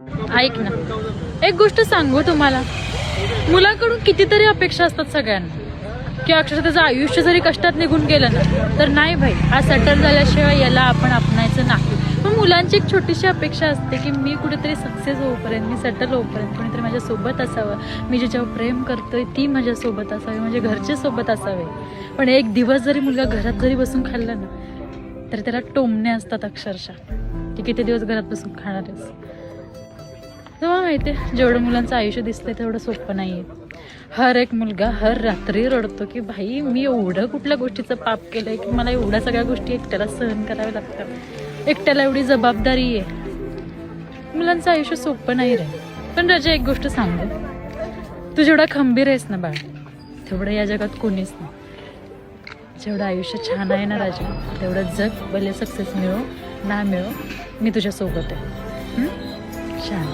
ऐक ना, एक गोष्ट सांगू तुम्हाला, मुलाकडून कितीतरी अपेक्षा असतात सगळ्यांना, की अक्षरशः त्याचं आयुष्य जरी कष्टात निघून गेलं ना तर नाही भाई, हा सेटल झाल्याशिवाय याला आपण अपनायचं नाही. पण मुलांची एक छोटीशी अपेक्षा असते की मी कुठेतरी सक्सेस होऊपर्यंत, मी सेटल होऊपर्यंत कोणीतरी माझ्यासोबत असावं, मी ज्याच्यावर प्रेम करतोय ती माझ्यासोबत असावी, माझे घरचे सोबत असावे. पण एक दिवस जरी मुलगा घरात जरी बसून खाल्ला ना तर त्याला टोमणे असतात अक्षरशः, की किती दिवस घरात बसून खाणार आहेस. तेव्हा माहिती आहे, जेवढं मुलांचं आयुष्य दिसतंय तेवढं सोपं नाही आहे. हर एक मुलगा हर रात्री रडतो की भाई मी एवढं कुठल्या गोष्टीचं पाप केलंय की मला एवढ्या सगळ्या गोष्टी एकट्याला सहन कराव्या लागतात, एकट्याला एवढी जबाबदारी आहे. मुलांचं आयुष्य सोपं नाही रे. पण राजा एक गोष्ट सांगू, तू जेवढा खंबीर आहेस ना बाळ, तेवढं या जगात कोणीच नाही. जेवढं आयुष्य छान आहे ना राजा, तेवढं जग, भले सक्सेस मिळो ना मिळो, मी तुझ्यासोबत आहे. छान.